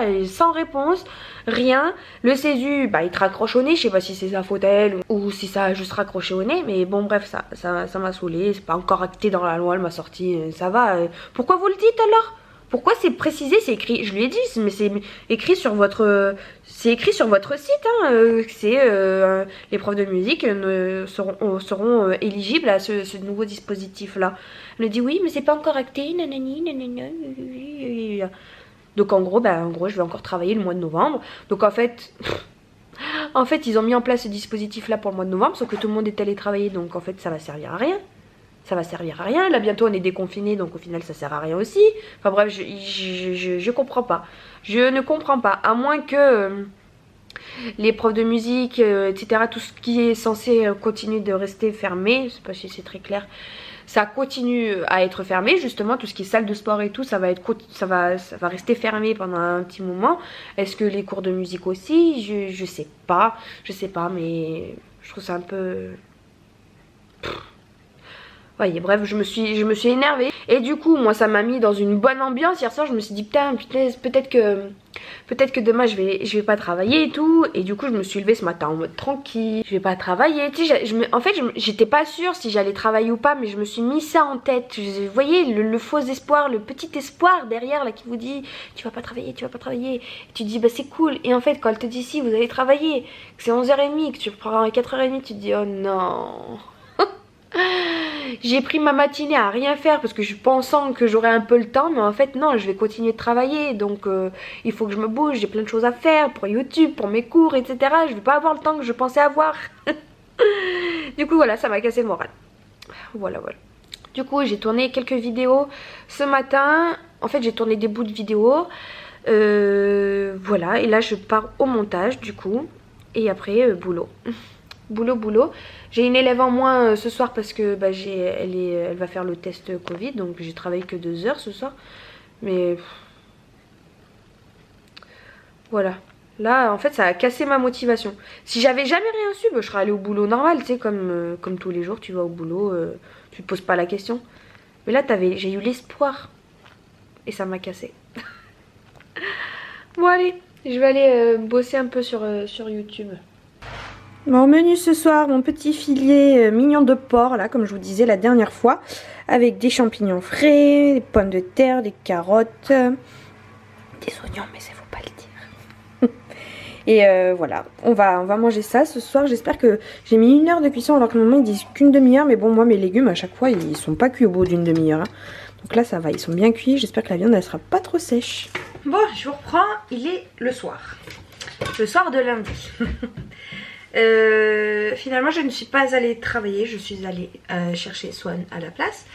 et sans réponse, rien. Le CESU il te raccroche au nez, je sais pas si c'est sa faute à elle ou si ça a juste raccroché au nez, mais bon bref ça m'a saoulé. C'est pas encore acté dans la loi, elle m'a sorti, ça va. Pourquoi vous le dites alors? Pourquoi c'est précisé, c'est écrit, je lui ai dit, mais c'est écrit sur votre site, hein, les profs de musique seront éligibles à ce nouveau dispositif là. Elle me dit oui mais c'est pas encore acté, nanani. Donc en gros, je vais encore travailler le mois de novembre. Donc en fait, ils ont mis en place ce dispositif là pour le mois de novembre, sauf que tout le monde est allé travailler, donc en fait ça va servir à rien. Ça va servir à rien. Là bientôt on est déconfiné, donc au final ça sert à rien aussi. Enfin bref, je comprends pas. Je ne comprends pas. À moins que les profs de musique, etc., tout ce qui est censé continuer de rester fermé, je sais pas si c'est très clair, ça continue à être fermé, justement tout ce qui est salle de sport et tout, ça va rester fermé pendant un petit moment. Est-ce que les cours de musique aussi? Je sais pas, mais je trouve ça un peu... Voyez, bref, je me suis énervée. Et du coup, moi, ça m'a mis dans une bonne ambiance. Hier soir, je me suis dit, putain, peut-être que demain, je vais pas travailler et tout. Et du coup, je me suis levée ce matin en mode tranquille. Je vais pas travailler. Tu sais, en fait, j'étais pas sûre si j'allais travailler ou pas, mais je me suis mis ça en tête. Vous voyez, le faux espoir, le petit espoir derrière, là, qui vous dit, tu vas pas travailler, tu vas pas travailler. Et tu te dis, bah, c'est cool. Et en fait, quand elle te dit, si, vous allez travailler, que c'est 11h30, que tu reprends à 4h30, tu te dis, oh non. J'ai pris ma matinée à rien faire parce que je pensais que j'aurais un peu le temps, mais en fait non, je vais continuer de travailler, donc il faut que je me bouge, j'ai plein de choses à faire pour YouTube, pour mes cours, etc. Je vais pas avoir le temps que je pensais avoir. Du coup voilà, ça m'a cassé le moral. Voilà. Du coup j'ai tourné quelques vidéos ce matin. En fait j'ai tourné des bouts de vidéos. Voilà, et là je pars au montage du coup. Et après boulot. Boulot. J'ai une élève en moins ce soir parce que elle va faire le test Covid, donc j'ai travaillé que 2 heures ce soir. Mais voilà. Là en fait ça a cassé ma motivation. Si j'avais jamais rien su, je serais allée au boulot normal, tu sais, comme tous les jours tu vas au boulot, tu te poses pas la question. Mais là j'ai eu l'espoir. Et ça m'a cassé. Bon allez, je vais aller bosser un peu sur YouTube. Bon, menu ce soir, mon petit filet mignon de porc, là, comme je vous disais la dernière fois, avec des champignons frais, des pommes de terre, des carottes, des oignons, mais ça faut pas le dire. Et voilà, on va manger ça ce soir. J'espère que j'ai mis 1 heure de cuisson, alors que normalement ils disent qu'une demi-heure, mais bon, moi mes légumes à chaque fois ils sont pas cuits au bout d'une demi-heure. Hein. Donc là ça va, ils sont bien cuits. J'espère que la viande elle sera pas trop sèche. Bon, je vous reprends, il est le soir de lundi. Finalement je ne suis pas allée travailler, je suis allée chercher Swan à la place.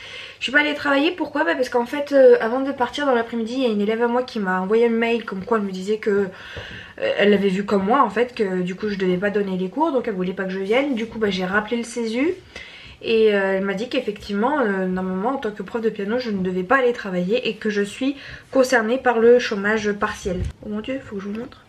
Je suis pas allée travailler, pourquoi? Parce qu'en fait avant de partir dans l'après-midi, il y a une élève à moi qui m'a envoyé un mail comme quoi elle me disait que elle l'avait vu comme moi en fait, que du coup je devais pas donner les cours, donc elle voulait pas que je vienne. Du coup j'ai rappelé le CESU et elle m'a dit qu'effectivement normalement en tant que prof de piano je ne devais pas aller travailler et que je suis concernée par le chômage partiel. Oh mon dieu, il faut que je vous montre.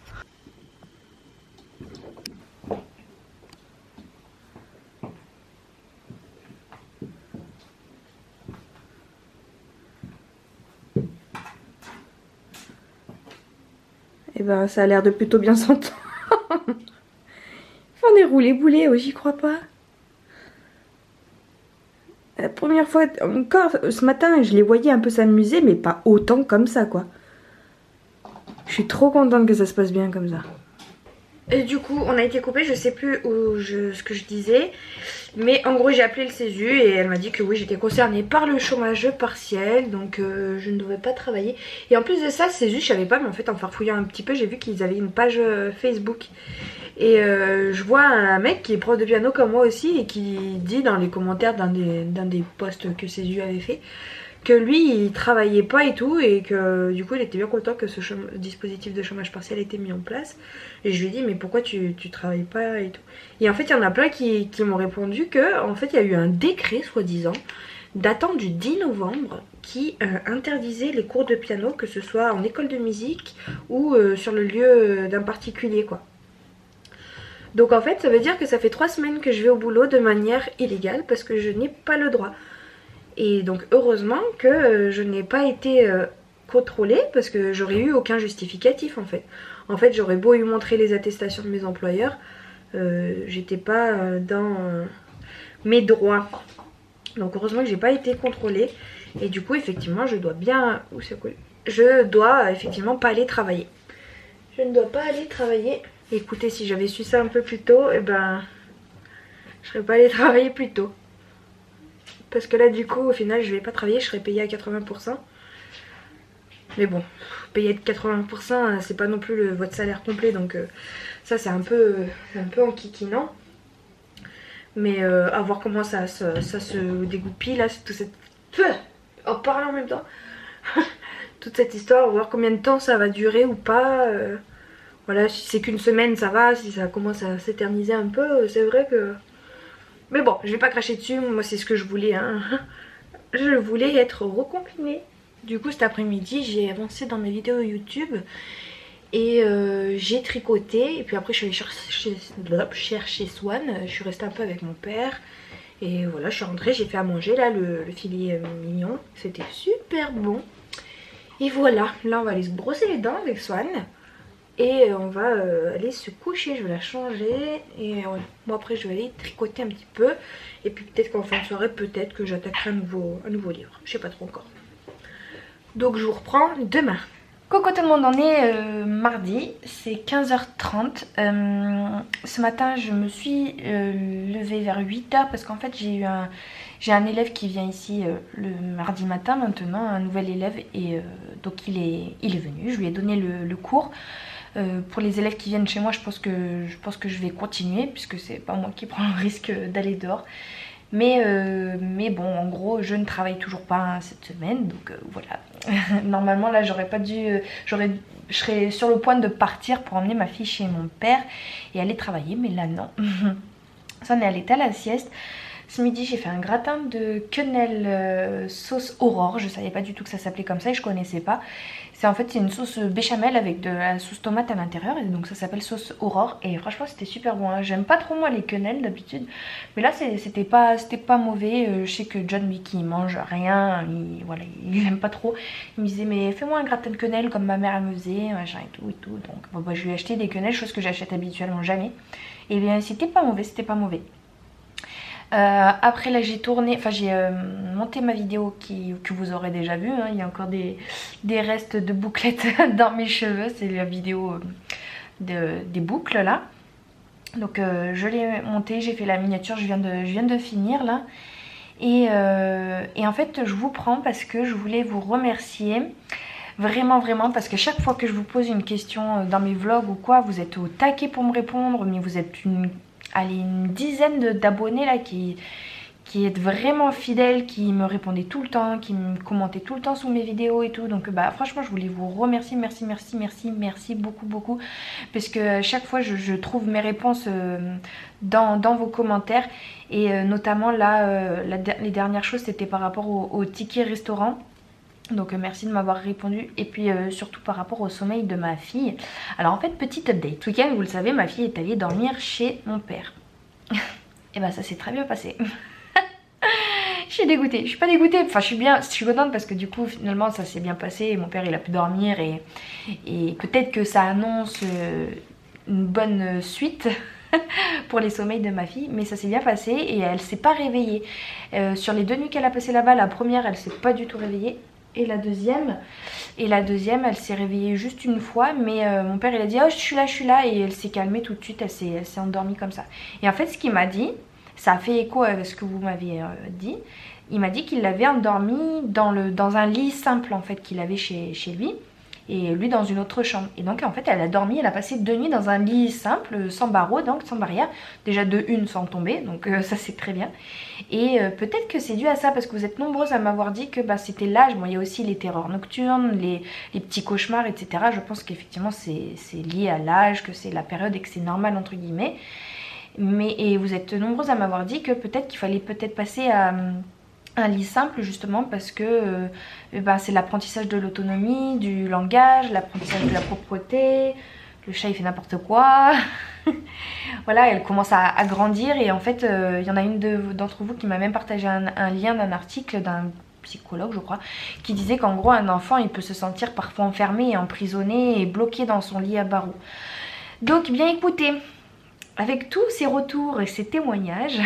Et ben ça a l'air de plutôt bien s'entendre. On est roulé boulet, oh, j'y crois pas. La première fois, encore ce matin, je les voyais un peu s'amuser, mais pas autant comme ça quoi. Je suis trop contente que ça se passe bien comme ça. Et du coup on a été coupé, je sais plus ce que je disais. Mais en gros j'ai appelé le CESU et elle m'a dit que oui j'étais concernée par le chômage partiel. Donc je ne devais pas travailler. Et en plus de ça, le CESU je savais pas, mais en fait en farfouillant un petit peu j'ai vu qu'ils avaient une page Facebook. Et je vois un mec qui est prof de piano comme moi aussi et qui dit dans les commentaires d'un des posts que CESU avait fait que lui il travaillait pas et tout, et que du coup il était bien content que ce dispositif de chômage partiel ait été mis en place. Et je lui ai dit mais pourquoi tu travailles pas et tout. Et en fait il y en a plein qui m'ont répondu que en fait il y a eu un décret soi-disant datant du 10 novembre qui interdisait les cours de piano, que ce soit en école de musique ou sur le lieu d'un particulier quoi. Donc en fait ça veut dire que ça fait 3 semaines que je vais au boulot de manière illégale parce que je n'ai pas le droit. Et donc heureusement que je n'ai pas été contrôlée, parce que j'aurais eu aucun justificatif en fait. En fait j'aurais beau lui montrer les attestations de mes employeurs, j'étais pas dans mes droits. Donc heureusement que j'ai pas été contrôlée. Et du coup effectivement je dois bien... Ouh c'est cool. Je dois effectivement pas aller travailler. Je ne dois pas aller travailler. Écoutez, si j'avais su ça un peu plus tôt, eh ben je serais pas allée travailler plus tôt. Parce que là du coup au final je vais pas travailler, je serai payée à 80%. Mais bon, payer de 80%, c'est pas non plus votre salaire complet, donc ça c'est un peu enquiquinant. Mais à voir comment ça se dégoupille là, toute cette... En parlant en même temps. Toute cette histoire, voir combien de temps ça va durer ou pas. Voilà, si c'est qu'une semaine ça va, si ça commence à s'éterniser un peu, c'est vrai que... Mais bon, je vais pas cracher dessus, moi c'est ce que je voulais, hein. Je voulais être reconfinée. Du coup cet après-midi j'ai avancé dans mes vidéos YouTube et j'ai tricoté. Et puis après je suis allée chercher Swan, je suis restée un peu avec mon père. Et voilà, je suis rentrée, j'ai fait à manger là le filet mignon, c'était super bon. Et voilà, là on va aller se brosser les dents avec Swan. Et on va aller se coucher, je vais la changer. Et moi après je vais aller tricoter un petit peu. Et puis peut-être qu'en fin de soirée, peut-être que j'attaquerai un nouveau livre. Je sais pas trop encore. Donc je vous reprends demain. Coucou tout le monde, on est mardi, c'est 15h30. Ce matin je me suis levée vers 8h parce qu'en fait j'ai un élève qui vient ici le mardi matin maintenant, un nouvel élève. Et donc il est venu, je lui ai donné le cours. Pour les élèves qui viennent chez moi, je pense que je vais continuer puisque c'est pas moi qui prends le risque d'aller dehors. Mais bon, en gros, je ne travaille toujours pas hein, cette semaine, donc voilà. Normalement, là, j'aurais pas dû, je serais sur le point de partir pour emmener ma fille chez mon père et aller travailler, mais là, non. Ça, on est allé à la sieste. Ce midi, j'ai fait un gratin de quenelle sauce Aurore. Je savais pas du tout que ça s'appelait comme ça et je connaissais pas. C'est une sauce béchamel avec de la sauce tomate à l'intérieur. Et donc ça s'appelle sauce Aurore. Et franchement, c'était super bon. Hein. J'aime pas trop moi les quenelles d'habitude. Mais là, c'était pas mauvais. Je sais que John, lui, qui mange rien, il aime pas trop. Il me disait, mais fais-moi un gratin de quenelle comme ma mère elle me faisait, machin et tout et tout. Donc bon, bah, je lui ai acheté des quenelles, chose que j'achète habituellement jamais. Et bien, c'était pas mauvais. Après là j'ai monté ma vidéo que vous aurez déjà vue hein. Il y a encore des restes de bouclettes dans mes cheveux. C'est la vidéo des boucles là. Donc je l'ai montée, j'ai fait la miniature, je viens de finir là. Et en fait je vous prends parce que je voulais vous remercier. Vraiment parce que chaque fois que je vous pose une question dans mes vlogs ou quoi, vous êtes au taquet pour me répondre. Mais vous êtes une dizaine d'abonnés là qui êtes vraiment fidèles, qui me répondaient tout le temps, qui me commentaient tout le temps sous mes vidéos et tout. Donc bah franchement je voulais vous remercier, merci beaucoup. Parce que chaque fois je trouve mes réponses dans vos commentaires. Et notamment là, les dernières choses c'était par rapport au ticket restaurant. Donc merci de m'avoir répondu. Et puis surtout par rapport au sommeil de ma fille. Alors en fait, petite update. Ce week-end, vous le savez, ma fille est allée dormir chez mon père. Et bah ça s'est très bien passé. Je suis dégoûtée. Je suis pas dégoûtée. Enfin je suis contente parce que du coup finalement ça s'est bien passé. Et mon père il a pu dormir. Et peut-être que ça annonce une bonne suite pour les sommeils de ma fille. Mais ça s'est bien passé et elle s'est pas réveillée. Sur les 2 nuits qu'elle a passé là-bas, la première elle s'est pas du tout réveillée. Et la deuxième, elle s'est réveillée juste une fois. Mais mon père il a dit oh je suis là. Et elle s'est calmée tout de suite, elle s'est endormie comme ça. Et en fait ce qu'il m'a dit, ça a fait écho à ce que vous m'avez dit. Il m'a dit qu'il l'avait endormie dans un lit simple en fait qu'il avait chez lui. Et lui dans une autre chambre. Et donc en fait elle a passé 2 nuits dans un lit simple, sans barreaux, donc sans barrière. Déjà de une sans tomber, donc ça c'est très bien. Et peut-être que c'est dû à ça, parce que vous êtes nombreuses à m'avoir dit que bah, c'était l'âge. Bon il y a aussi les terreurs nocturnes, les petits cauchemars, etc. Je pense qu'effectivement c'est lié à l'âge, que c'est la période et que c'est normal entre guillemets. Et vous êtes nombreuses à m'avoir dit que peut-être qu'il fallait passer à un lit simple justement parce que c'est l'apprentissage de l'autonomie, du langage, l'apprentissage de la propreté. Le chat il fait n'importe quoi. Voilà, elle commence à grandir. Et en fait il y en a une d'entre vous qui m'a même partagé un lien d'un article d'un psychologue je crois, qui disait qu'en gros un enfant il peut se sentir parfois enfermé et emprisonné et bloqué dans son lit à barreaux. Donc bien écoutez, avec tous ces retours et ces témoignages,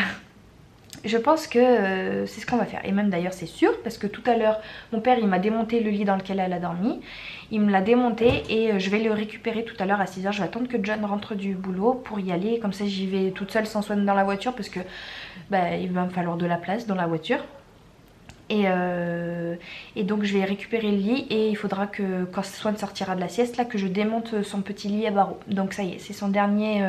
je pense que c'est ce qu'on va faire. Et même d'ailleurs c'est sûr, parce que tout à l'heure mon père il m'a démonté le lit dans lequel elle a dormi. Il me l'a démonté et je vais le récupérer tout à l'heure à 6h. Je vais attendre que John rentre du boulot pour y aller. Comme ça j'y vais toute seule sans Swan dans la voiture, parce que il va me falloir de la place dans la voiture. Et donc je vais récupérer le lit et il faudra que quand Swan sortira de la sieste là, que je démonte son petit lit à barreaux. Donc ça y est, c'est son dernier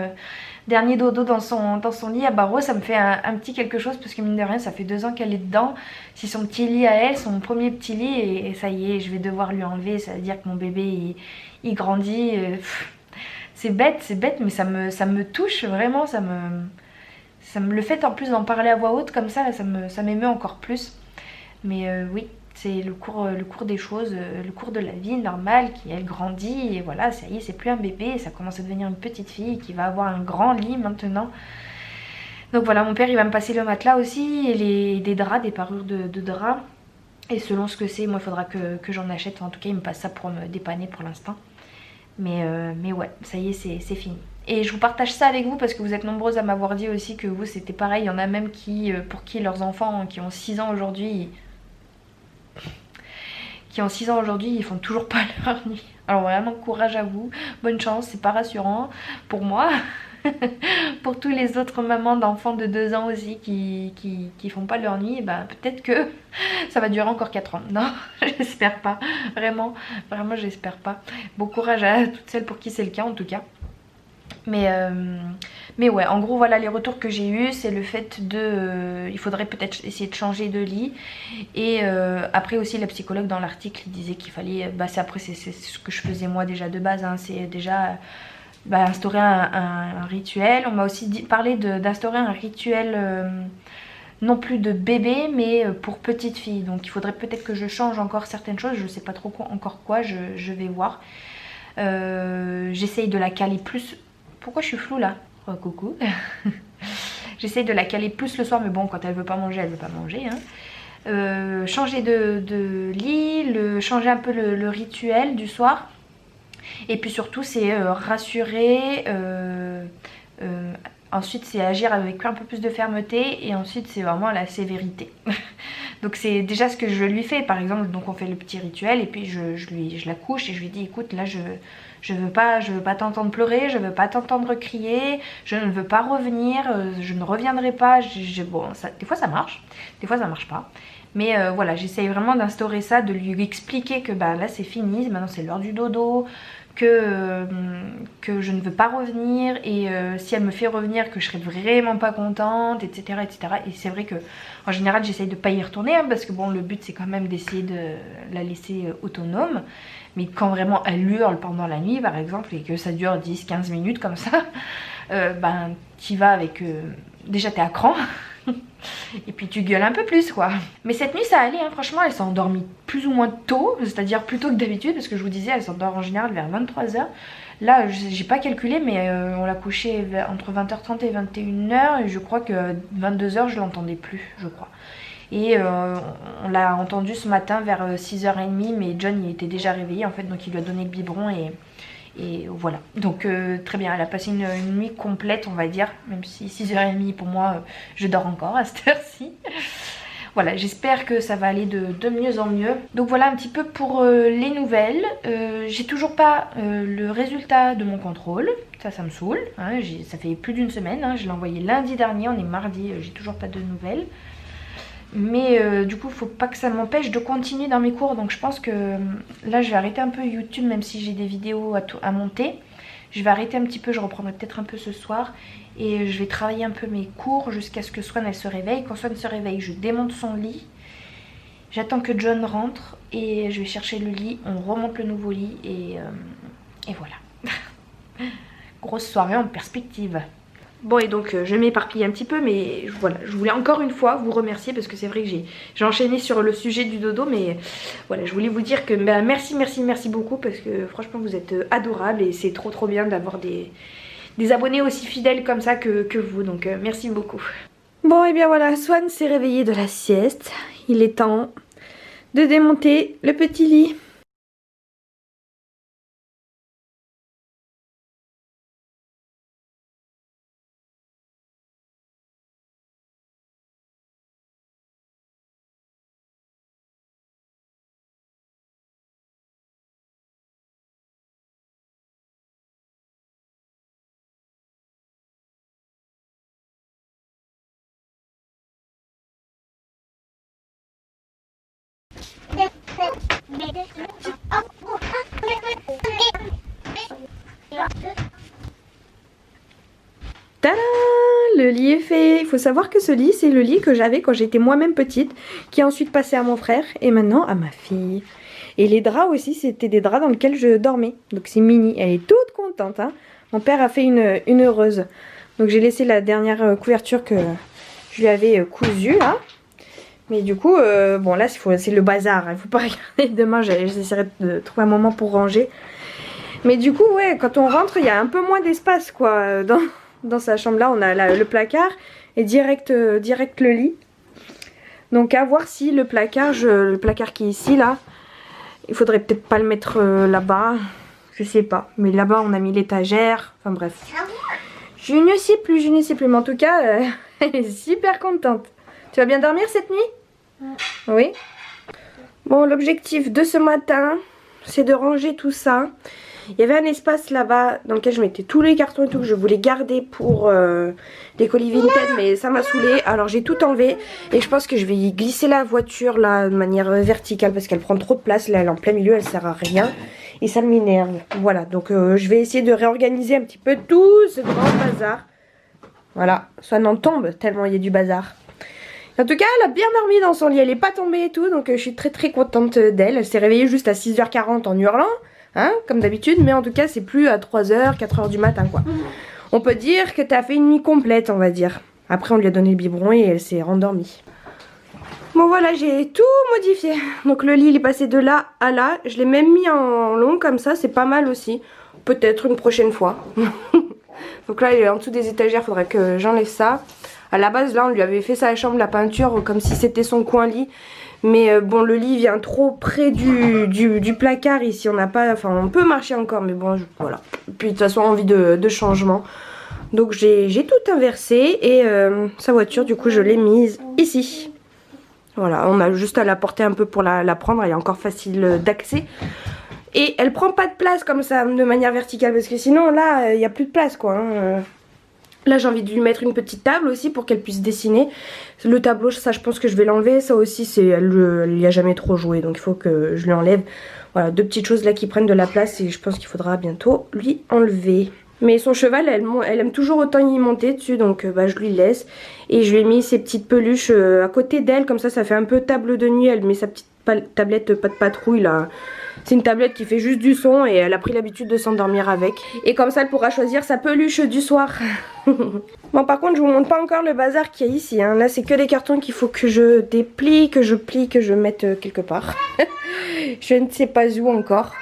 dodo dans son lit à barreaux. Ça me fait un petit quelque chose parce que mine de rien ça fait 2 ans qu'elle est dedans. C'est son petit lit à elle, son premier petit lit, et ça y est, je vais devoir lui enlever. Ça veut dire que mon bébé il grandit. C'est bête mais ça me touche vraiment. Le fait en plus d'en parler à voix haute comme ça, ça m'émeut encore plus. Mais oui, c'est le cours des choses, le cours de la vie normale, qui elle grandit, et voilà, ça y est, c'est plus un bébé, ça commence à devenir une petite fille qui va avoir un grand lit maintenant. Donc voilà, mon père il va me passer le matelas aussi, et des draps, des parures de draps. Et selon ce que c'est, moi il faudra que j'en achète, enfin, en tout cas il me passe ça pour me dépanner pour l'instant. Mais ouais, ça y est, c'est fini. Et je vous partage ça avec vous parce que vous êtes nombreuses à m'avoir dit aussi que vous c'était pareil. Il y en a même pour qui leurs enfants qui ont 6 ans aujourd'hui, ils font toujours pas leur nuit. Alors vraiment courage à vous, bonne chance, c'est pas rassurant pour moi. Pour tous les autres mamans d'enfants de 2 ans aussi qui font pas leur nuit, bah peut-être que ça va durer encore 4 ans. Non, j'espère pas, vraiment j'espère pas. Bon courage à toutes celles pour qui c'est le cas en tout cas. Mais ouais, en gros voilà les retours que j'ai eu, c'est le fait il faudrait peut-être essayer de changer de lit. Et après aussi la psychologue dans l'article disait qu'il fallait, c'est ce que je faisais moi déjà de base, hein, c'est déjà instaurer un rituel. On m'a aussi parlé d'instaurer un rituel non plus de bébé mais pour petite fille. Donc il faudrait peut-être que je change encore certaines choses, je sais pas trop encore quoi, je vais voir. J'essaye de la caler plus. Pourquoi je suis floue là? Oh, coucou. J'essaye de la caler plus le soir, mais bon, quand elle veut pas manger, elle veut pas manger, hein. Changer de lit, changer un peu le rituel du soir. Et puis surtout, c'est rassurer. Ensuite, c'est agir avec un peu plus de fermeté. Et ensuite, c'est vraiment la sévérité. Donc c'est déjà ce que je lui fais. Par exemple, donc on fait le petit rituel et puis je la couche et je lui dis écoute, là je veux pas t'entendre pleurer, je veux pas t'entendre crier, je ne veux pas revenir, je ne reviendrai pas. Bon, des fois ça marche, des fois ça marche pas. Mais voilà, j'essaye vraiment d'instaurer ça, de lui expliquer que là c'est fini, maintenant c'est l'heure du dodo, que je ne veux pas revenir, et si elle me fait revenir, que je serai vraiment pas contente, etc. etc. Et c'est vrai que en général j'essaye de pas y retourner, hein, parce que bon, le but c'est quand même d'essayer de la laisser autonome. Mais quand vraiment elle hurle pendant la nuit par exemple, et que ça dure 10-15 minutes comme ça, t'y vas avec... déjà t'es à cran. Et puis tu gueules un peu plus quoi. Mais cette nuit ça allait, hein. Franchement elle s'est endormie plus ou moins tôt, c'est-à-dire plus tôt que d'habitude, parce que je vous disais elle s'endort en général vers 23h. Là j'ai pas calculé, mais on l'a couchée entre 20h30 et 21h, et je crois que 22h je l'entendais plus, je crois. Et on l'a entendu ce matin vers 6h30, mais John il était déjà réveillé en fait, donc il lui a donné le biberon et voilà. Donc très bien, elle a passé une nuit complète on va dire, même si 6h30 pour moi je dors encore à cette heure-ci. Voilà, j'espère que ça va aller de mieux en mieux. Donc voilà un petit peu pour les nouvelles. J'ai toujours pas le résultat de mon contrôle, ça me saoule, hein. Ça fait plus d'une semaine, hein. Je l'ai envoyé lundi dernier, on est mardi, j'ai toujours pas de nouvelles. Mais du coup faut pas que ça m'empêche de continuer dans mes cours, donc je pense que là je vais arrêter un peu YouTube, même si j'ai des vidéos à monter. Je vais arrêter un petit peu, je reprendrai peut-être un peu ce soir, et je vais travailler un peu mes cours jusqu'à ce que Swan elle se réveille. Quand Swan se réveille, je démonte son lit, j'attends que John rentre et je vais chercher le lit, on remonte le nouveau lit et voilà. Grosse soirée en perspective. Bon, et donc je m'éparpille un petit peu, mais voilà, je voulais encore une fois vous remercier, parce que c'est vrai que j'ai enchaîné sur le sujet du dodo, mais voilà, je voulais vous dire que merci beaucoup, parce que franchement vous êtes adorables et c'est trop bien d'avoir des abonnés aussi fidèles comme ça que vous, donc merci beaucoup. Bon, et bien voilà, Swan s'est réveillé de la sieste, il est temps de démonter le petit lit. Tadam! Le lit est fait. Il faut savoir que ce lit, c'est le lit que j'avais quand j'étais moi-même petite, qui est ensuite passé à mon frère et maintenant à ma fille. Et les draps aussi, c'était des draps dans lesquels je dormais. Donc c'est Mini, elle est toute contente. Hein. Mon père a fait une heureuse. Donc j'ai laissé la dernière couverture que je lui avais cousue là. Mais du coup, bon là c'est le bazar. Il ne faut pas regarder. Demain j'essaierai de trouver un moment pour ranger. Mais du coup, ouais, quand on rentre, il y a un peu moins d'espace quoi. Dans sa chambre là, on a le placard et direct le lit. Donc à voir si le placard qui est ici là, il faudrait peut-être pas le mettre là-bas. Je sais pas. Mais là-bas on a mis l'étagère. Enfin bref. Je ne sais plus. Mais en tout cas, elle est super contente. Tu vas bien dormir cette nuit? Oui. Bon, l'objectif de ce matin, c'est de ranger tout ça. Il y avait un espace là-bas dans lequel je mettais tous les cartons et tout que je voulais garder pour les colis Vinted, mais ça m'a saoulé. Alors j'ai tout enlevé et je pense que je vais y glisser la voiture là de manière verticale parce qu'elle prend trop de place. Là elle est en plein milieu, elle sert à rien et ça m'énerve. Voilà, donc je vais essayer de réorganiser un petit peu tout ce grand bazar. Voilà, ça n'en tombe tellement il y a du bazar. En tout cas, elle a bien dormi dans son lit, elle n'est pas tombée et tout, donc je suis très contente d'elle. Elle s'est réveillée juste à 6h40 en hurlant. Hein, comme d'habitude, mais en tout cas c'est plus à 3h, 4h du matin quoi. On peut dire que t'as fait une nuit complète, on va dire. Après on lui a donné le biberon et elle s'est rendormie. Bon voilà, j'ai tout modifié. Donc le lit il est passé de là à là. Je l'ai même mis en long comme ça, c'est pas mal aussi. Peut-être une prochaine fois. Donc là il est en dessous des étagères, faudrait que j'enlève ça. À la base là on lui avait fait sa chambre, la peinture, comme si c'était son coin lit. Mais bon, le lit vient trop près du placard ici. On n'a pas, enfin, on peut marcher encore, mais bon, voilà. Puis de toute façon, envie de changement. Donc j'ai tout inversé et sa voiture, du coup, je l'ai mise ici. Voilà, on a juste à la porter un peu pour la prendre. Elle est encore facile d'accès. Et elle prend pas de place comme ça, de manière verticale, parce que sinon, là, il n'y a plus de place, quoi. Hein. Là j'ai envie de lui mettre une petite table aussi pour qu'elle puisse dessiner. Le tableau, ça je pense que je vais l'enlever. Ça aussi elle y a jamais trop joué, donc il faut que je lui enlève. Voilà, deux petites choses là qui prennent de la place et je pense qu'il faudra bientôt lui enlever. Mais son cheval elle aime toujours autant y monter dessus, donc je lui laisse. Et je lui ai mis ces petites peluches à côté d'elle, comme ça fait un peu table de nuit. Elle met sa petite tablette pas de patrouille là. C'est une tablette qui fait juste du son et elle a pris l'habitude de s'endormir avec. Et comme ça elle pourra choisir sa peluche du soir. Bon par contre je vous montre pas encore le bazar qu'il y a ici. Hein. Là c'est que des cartons qu'il faut que je déplie, que je plie, que je mette quelque part. Je ne sais pas où encore.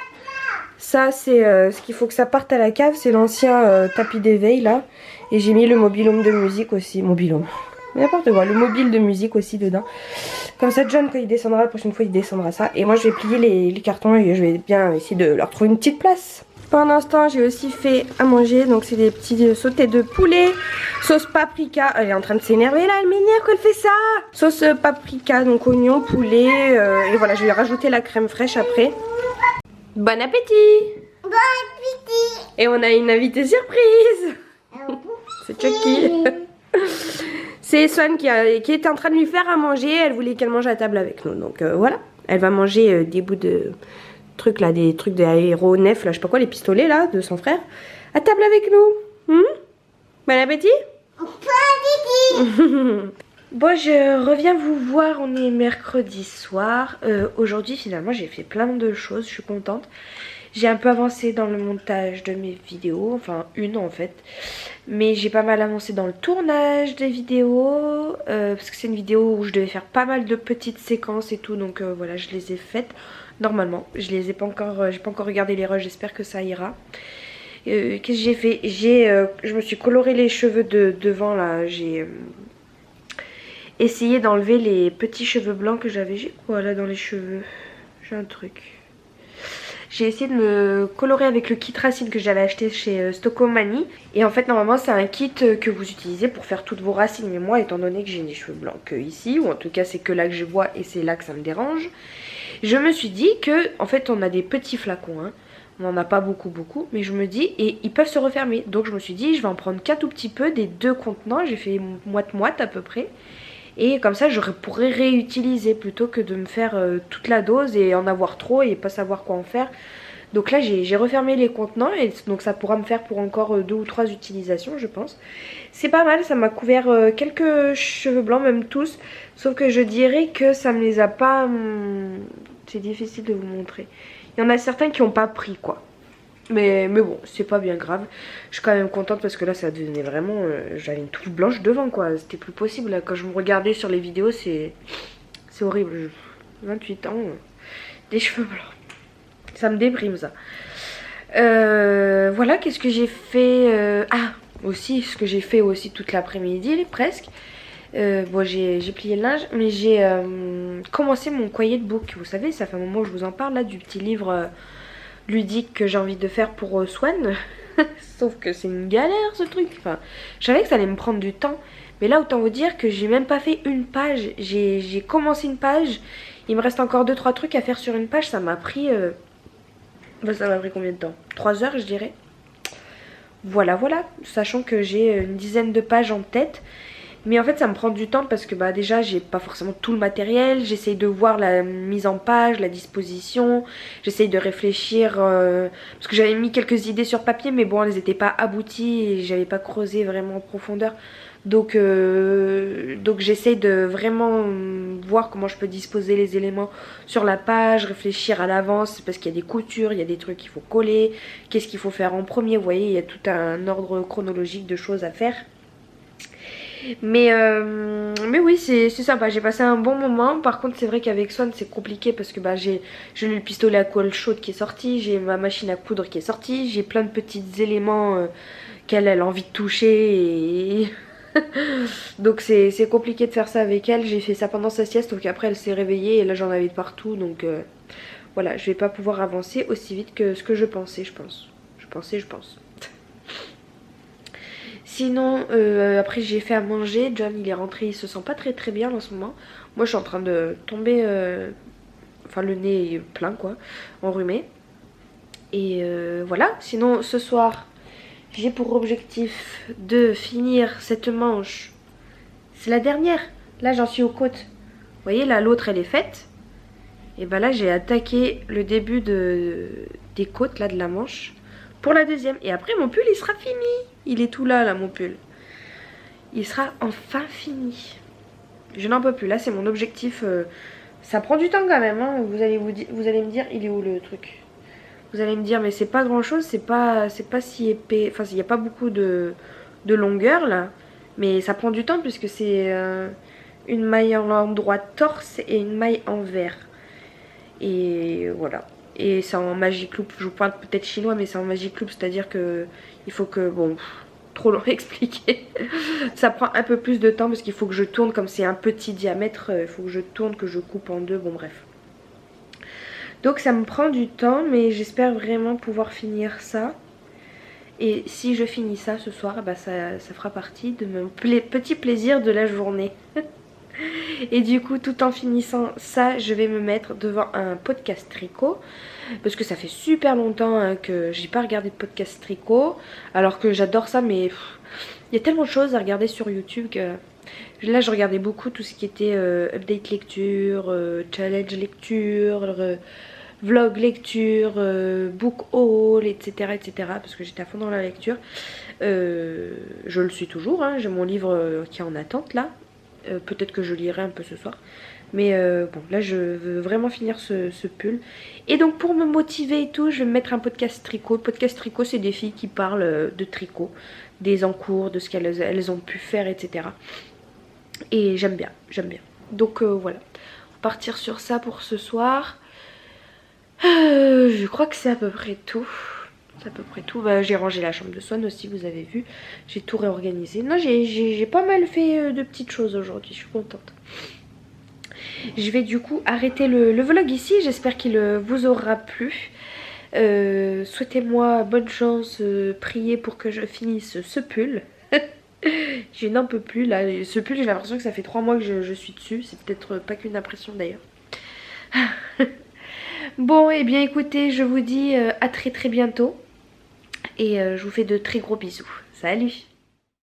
Ça c'est ce qu'il faut que ça parte à la cave. C'est l'ancien tapis d'éveil là. Et j'ai mis le mobil-home de musique aussi. Mobil-home. N'importe quoi, le mobile de musique aussi dedans. Comme ça John quand il descendra la prochaine fois il descendra ça. Et moi je vais plier les cartons et je vais bien essayer de leur trouver une petite place. Pendant ce temps j'ai aussi fait à manger. Donc c'est des petits sautés de poulet. Sauce paprika. Elle est en train de s'énerver là, elle m'énerve qu'elle fait ça. Sauce paprika, donc oignon, poulet. Et voilà, je vais rajouter la crème fraîche après. Bon appétit. Bon appétit. Et on a une invitée surprise. C'est Chucky. C'est Swan qui était en train de lui faire à manger. Elle voulait qu'elle mange à table avec nous. Donc voilà. Elle va manger des bouts de trucs là, des trucs d'aéronef là, je sais pas quoi, les pistolets là de son frère. À table avec nous. Bon appétit. Bon appétit. Bon, je reviens vous voir. On est mercredi soir. Aujourd'hui finalement j'ai fait plein de choses. Je suis contente. J'ai un peu avancé dans le montage de mes vidéos, enfin une en fait. Mais j'ai pas mal avancé dans le tournage des vidéos. Parce que c'est une vidéo où je devais faire pas mal de petites séquences et tout. Donc voilà, je les ai faites normalement. Je les ai pas encore, j'ai pas encore regardé les rushs, j'espère que ça ira. Qu'est-ce que j'ai fait? Je me suis coloré les cheveux de devant là. J'ai essayé d'enlever les petits cheveux blancs que j'avais. J'ai quoi là dans les cheveux? J'ai un truc. J'ai essayé de me colorer avec le kit racines que j'avais acheté chez Stocomanie. Et en fait normalement c'est un kit que vous utilisez pour faire toutes vos racines. Mais moi étant donné que j'ai des cheveux blancs que ici, ou en tout cas c'est que là que je vois et c'est là que ça me dérange, je me suis dit que en fait on a des petits flacons. Hein. On n'en a pas beaucoup mais je me dis, et ils peuvent se refermer. Donc je me suis dit je vais en prendre qu'un tout petit peu des deux contenants. J'ai fait moite-moite à peu près. Et comme ça je pourrais réutiliser plutôt que de me faire toute la dose et en avoir trop et pas savoir quoi en faire. Donc là j'ai refermé les contenants et donc ça pourra me faire pour encore 2 ou 3 utilisations je pense. C'est pas mal, ça m'a couvert quelques cheveux blancs, même tous. Sauf que je dirais que ça me les a pas... c'est difficile de vous montrer. Il y en a certains qui n'ont pas pris quoi. Mais bon, c'est pas bien grave. Je suis quand même contente parce que là ça devenait vraiment... j'avais une touffe blanche devant quoi. C'était plus possible là. Quand je me regardais sur les vidéos c'est horrible. 28 ans, des cheveux blancs. Ça me déprime ça. Voilà, qu'est-ce que j'ai fait ah, aussi, ce que j'ai fait aussi toute l'après-midi, presque. Bon, j'ai plié le linge, mais j'ai commencé mon quiet book. Vous savez, ça fait un moment que je vous en parle, là, du petit livre ludique que j'ai envie de faire pour Swan. Sauf que c'est une galère, ce truc. Enfin, je savais que ça allait me prendre du temps. Mais là, autant vous dire que j'ai même pas fait une page. J'ai commencé une page. Il me reste encore 2-3 trucs à faire sur une page. Ça m'a pris... ça m'a pris combien de temps? 3 heures je dirais. Voilà, sachant que j'ai une dizaine de pages en tête. Mais en fait ça me prend du temps parce que bah déjà j'ai pas forcément tout le matériel. J'essaye de voir la mise en page, la disposition. J'essaye de réfléchir parce que j'avais mis quelques idées sur papier mais bon elles n'étaient pas abouties et j'avais pas creusé vraiment en profondeur. Donc j'essaye de vraiment voir comment je peux disposer les éléments sur la page, réfléchir à l'avance parce qu'il y a des coutures, il y a des trucs qu'il faut coller, qu'est-ce qu'il faut faire en premier, vous voyez, il y a tout un ordre chronologique de choses à faire. Mais oui, c'est sympa, j'ai passé un bon moment. Par contre c'est vrai qu'avec Swan c'est compliqué parce que bah, j'ai le pistolet à colle chaude qui est sorti, j'ai ma machine à coudre qui est sortie, j'ai plein de petits éléments qu'elle a envie de toucher et... donc c'est compliqué de faire ça avec elle. J'ai fait ça pendant sa sieste, donc après elle s'est réveillée et là j'en avais de partout. Donc voilà, je vais pas pouvoir avancer aussi vite que ce que je pensais, je pense. Je pense. Sinon après j'ai fait à manger. John il est rentré, il se sent pas très bien en ce moment. Moi je suis en train de tomber enfin le nez est plein quoi, enrhumé. Et voilà, sinon ce soir j'ai pour objectif de finir cette manche. C'est la dernière. Là j'en suis aux côtes. Vous voyez là l'autre elle est faite. Et ben là j'ai attaqué le début des côtes là de la manche. Pour la deuxième. Et après mon pull il sera fini. Il est tout là mon pull. Il sera enfin fini. Je n'en peux plus. Là c'est mon objectif. Ça prend du temps quand même hein. Vous allez me dire il est où le truc? Vous allez me dire mais c'est pas grand chose, c'est pas si épais, enfin il n'y a pas beaucoup de longueur là, mais ça prend du temps puisque c'est une maille en endroit torse et une maille en vert. Et voilà. Et c'est en magic loop, je vous parle peut-être chinois mais c'est en magic loop, c'est-à-dire que il faut que, bon, trop long à expliquer. Ça prend un peu plus de temps parce qu'il faut que je tourne, comme c'est un petit diamètre, il faut que je tourne, que je coupe en deux, bon bref. Donc ça me prend du temps mais j'espère vraiment pouvoir finir ça. Et si je finis ça ce soir, bah ça fera partie de mon petit plaisir de la journée. Et du coup tout en finissant ça, je vais me mettre devant un podcast tricot. Parce que ça fait super longtemps hein, que j'ai pas regardé de podcast tricot. Alors que j'adore ça mais il y a tellement de choses à regarder sur YouTube que... Là je regardais beaucoup tout ce qui était update lecture, challenge lecture, vlog lecture, book haul, etc. Parce que j'étais à fond dans la lecture. Je le suis toujours, hein, j'ai mon livre qui est en attente là. Peut-être que je lirai un peu ce soir. Mais bon là je veux vraiment finir ce pull. Et donc pour me motiver et tout, je vais me mettre un podcast tricot. Le podcast tricot c'est des filles qui parlent de tricot, des encours, de ce qu'elles ont pu faire, etc. Et j'aime bien. Donc voilà, on va partir sur ça pour ce soir. Je crois que c'est à peu près tout. Bah, j'ai rangé la chambre de Swan aussi, vous avez vu. J'ai tout réorganisé. Non, j'ai pas mal fait de petites choses aujourd'hui, je suis contente. Je vais du coup arrêter le vlog ici. J'espère qu'il vous aura plu. Souhaitez-moi bonne chance, priez pour que je finisse ce pull. Je n'en peux plus là, ce pull j'ai l'impression que ça fait 3 mois que je suis dessus. C'est peut-être pas qu'une impression d'ailleurs. Bon et bien écoutez, je vous dis à très bientôt. Et je vous fais de très gros bisous. Salut!